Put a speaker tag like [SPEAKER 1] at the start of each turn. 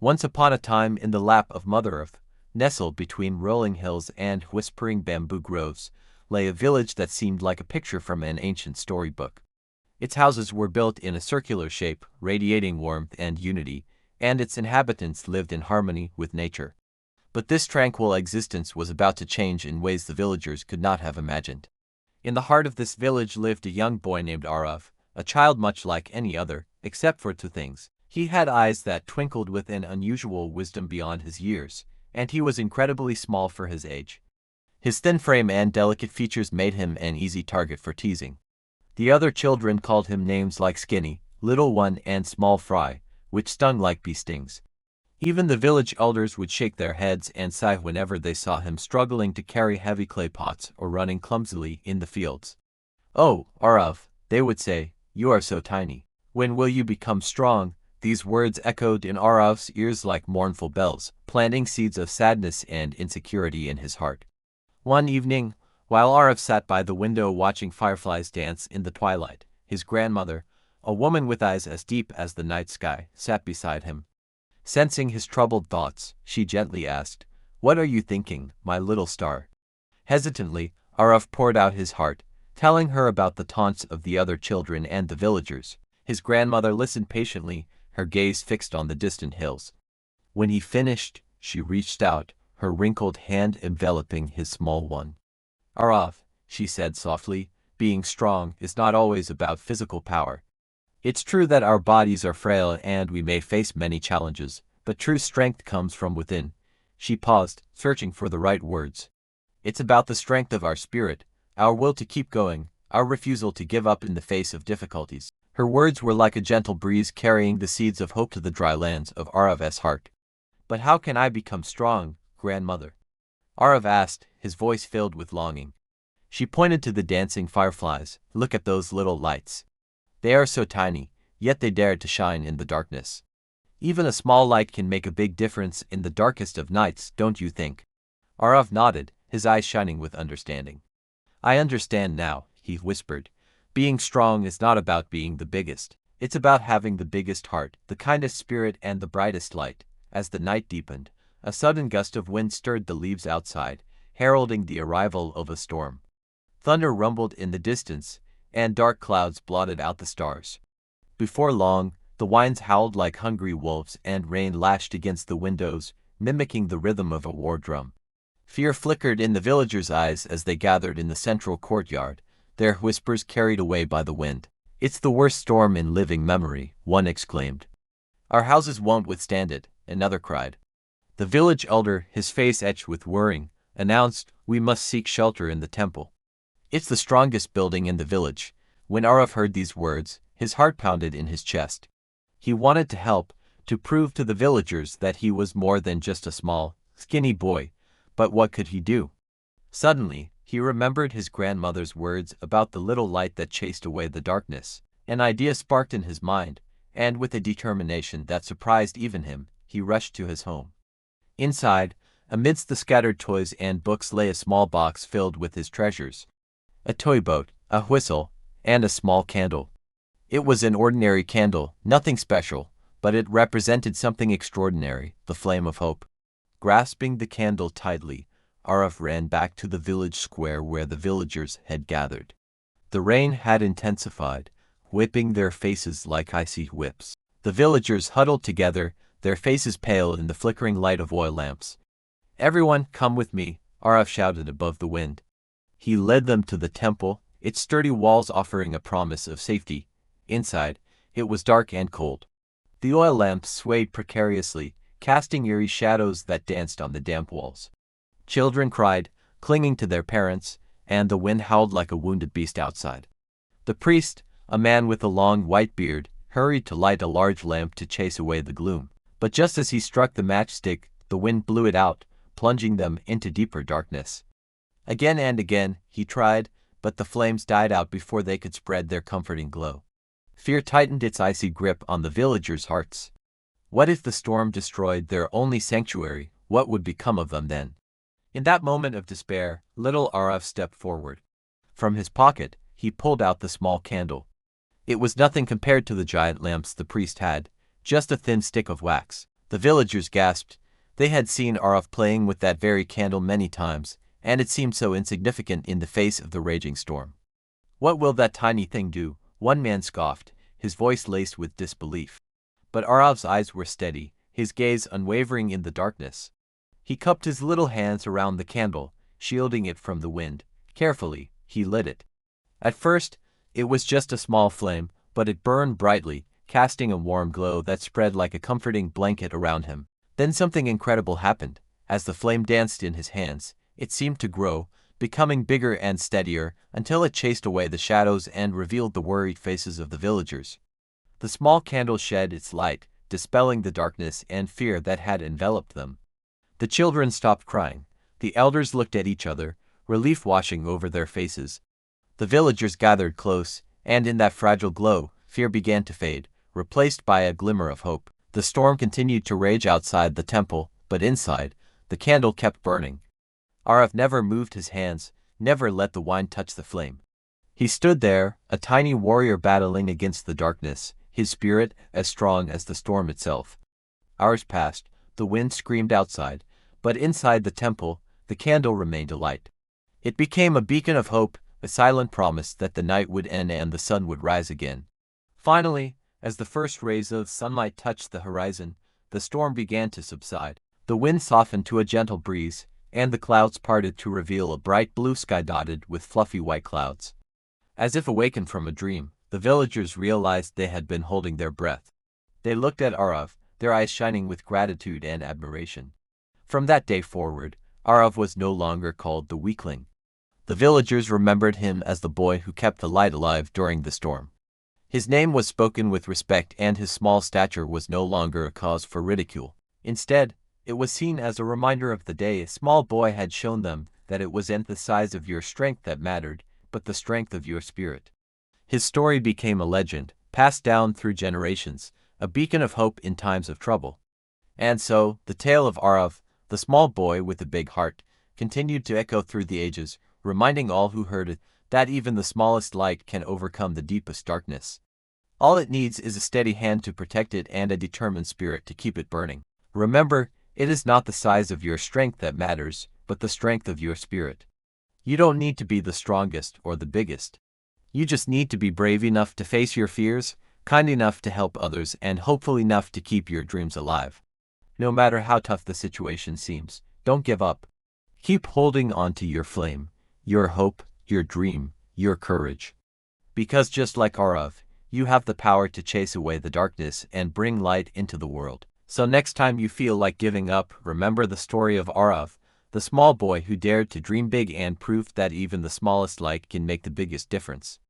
[SPEAKER 1] Once upon a time in the lap of Mother Earth, nestled between rolling hills and whispering bamboo groves, lay a village that seemed like a picture from an ancient storybook. Its houses were built in a circular shape, radiating warmth and unity, and its inhabitants lived in harmony with nature. But this tranquil existence was about to change in ways the villagers could not have imagined. In the heart of this village lived a young boy named Arav, a child much like any other, except for two things. He had eyes that twinkled with an unusual wisdom beyond his years, and he was incredibly small for his age. His thin frame and delicate features made him an easy target for teasing. The other children called him names like Skinny, Little One, and Small Fry, which stung like bee stings. Even the village elders would shake their heads and sigh whenever they saw him struggling to carry heavy clay pots or running clumsily in the fields. "Oh, Arav," they would say, "you are so tiny. When will you become strong?" These words echoed in Arav's ears like mournful bells, planting seeds of sadness and insecurity in his heart. One evening, while Arav sat by the window watching fireflies dance in the twilight, his grandmother, a woman with eyes as deep as the night sky, sat beside him. Sensing his troubled thoughts, she gently asked, "What are you thinking, my little star?" Hesitantly, Arav poured out his heart, telling her about the taunts of the other children and the villagers. His grandmother listened patiently, her gaze fixed on the distant hills. When he finished, she reached out, her wrinkled hand enveloping his small one. "Arav," she said softly, "being strong is not always about physical power. It's true that our bodies are frail and we may face many challenges, but true strength comes from within." She paused, searching for the right words. "It's about the strength of our spirit, our will to keep going, our refusal to give up in the face of difficulties." Her words were like a gentle breeze carrying the seeds of hope to the dry lands of Arav's heart. "But how can I become strong, grandmother?" Arav asked, his voice filled with longing. She pointed to the dancing fireflies. "Look at those little lights. They are so tiny, yet they dare to shine in the darkness. Even a small light can make a big difference in the darkest of nights, don't you think?" Arav nodded, his eyes shining with understanding. "I understand now," he whispered. "Being strong is not about being the biggest. It's about having the biggest heart, the kindest spirit, and the brightest light." As the night deepened, a sudden gust of wind stirred the leaves outside, heralding the arrival of a storm. Thunder rumbled in the distance, and dark clouds blotted out the stars. Before long, the winds howled like hungry wolves and rain lashed against the windows, mimicking the rhythm of a war drum. Fear flickered in the villagers' eyes as they gathered in the central courtyard, their whispers carried away by the wind. "It's the worst storm in living memory," one exclaimed. "Our houses won't withstand it," another cried. The village elder, his face etched with worrying, announced, "We must seek shelter in the temple. It's the strongest building in the village." When Arav heard these words, his heart pounded in his chest. He wanted to help, to prove to the villagers that he was more than just a small, skinny boy, but what could he do? Suddenly, he remembered his grandmother's words about the little light that chased away the darkness. An idea sparked in his mind, and with a determination that surprised even him, he rushed to his home. Inside, amidst the scattered toys and books lay a small box filled with his treasures. A toy boat, a whistle, and a small candle. It was an ordinary candle, nothing special, but it represented something extraordinary, the flame of hope. Grasping the candle tightly, Arav ran back to the village square where the villagers had gathered. The rain had intensified, whipping their faces like icy whips. The villagers huddled together, their faces pale in the flickering light of oil lamps. "Everyone, come with me," Arav shouted above the wind. He led them to the temple, its sturdy walls offering a promise of safety. Inside, it was dark and cold. The oil lamps swayed precariously, casting eerie shadows that danced on the damp walls. Children cried, clinging to their parents, and the wind howled like a wounded beast outside. The priest, a man with a long white beard, hurried to light a large lamp to chase away the gloom. But just as he struck the matchstick, the wind blew it out, plunging them into deeper darkness. Again and again, he tried, but the flames died out before they could spread their comforting glow. Fear tightened its icy grip on the villagers' hearts. What if the storm destroyed their only sanctuary? What would become of them then? In that moment of despair, little Arav stepped forward. From his pocket, he pulled out the small candle. It was nothing compared to the giant lamps the priest had, just a thin stick of wax. The villagers gasped. They had seen Arav playing with that very candle many times, and it seemed so insignificant in the face of the raging storm. "What will that tiny thing do?" one man scoffed, his voice laced with disbelief. But Arav's eyes were steady, his gaze unwavering in the darkness. He cupped his little hands around the candle, shielding it from the wind. Carefully, he lit it. At first, it was just a small flame, but it burned brightly, casting a warm glow that spread like a comforting blanket around him. Then something incredible happened. As the flame danced in his hands, it seemed to grow, becoming bigger and steadier, until it chased away the shadows and revealed the worried faces of the villagers. The small candle shed its light, dispelling the darkness and fear that had enveloped them. The children stopped crying. The elders looked at each other, relief washing over their faces. The villagers gathered close, and in that fragile glow, fear began to fade, replaced by a glimmer of hope. The storm continued to rage outside the temple, but inside, the candle kept burning. Arav never moved his hands, never let the wine touch the flame. He stood there, a tiny warrior battling against the darkness, his spirit as strong as the storm itself. Hours passed, the wind screamed outside, but inside the temple, the candle remained alight. It became a beacon of hope, a silent promise that the night would end and the sun would rise again. Finally, as the first rays of sunlight touched the horizon, the storm began to subside. The wind softened to a gentle breeze, and the clouds parted to reveal a bright blue sky dotted with fluffy white clouds. As if awakened from a dream, the villagers realized they had been holding their breath. They looked at Arav, their eyes shining with gratitude and admiration. From that day forward, Arav was no longer called the weakling. The villagers remembered him as the boy who kept the light alive during the storm. His name was spoken with respect, and his small stature was no longer a cause for ridicule. Instead, it was seen as a reminder of the day a small boy had shown them that it wasn't the size of your strength that mattered, but the strength of your spirit. His story became a legend, passed down through generations, a beacon of hope in times of trouble. And so, the tale of Arav, the small boy with a big heart, continued to echo through the ages, reminding all who heard it that even the smallest light can overcome the deepest darkness. All it needs is a steady hand to protect it and a determined spirit to keep it burning. Remember, it is not the size of your strength that matters, but the strength of your spirit. You don't need to be the strongest or the biggest. You just need to be brave enough to face your fears, kind enough to help others, and hopeful enough to keep your dreams alive. No matter how tough the situation seems, don't give up. Keep holding on to your flame, your hope, your dream, your courage. Because just like Arav, you have the power to chase away the darkness and bring light into the world. So next time you feel like giving up, remember the story of Arav, the small boy who dared to dream big and proved that even the smallest light can make the biggest difference.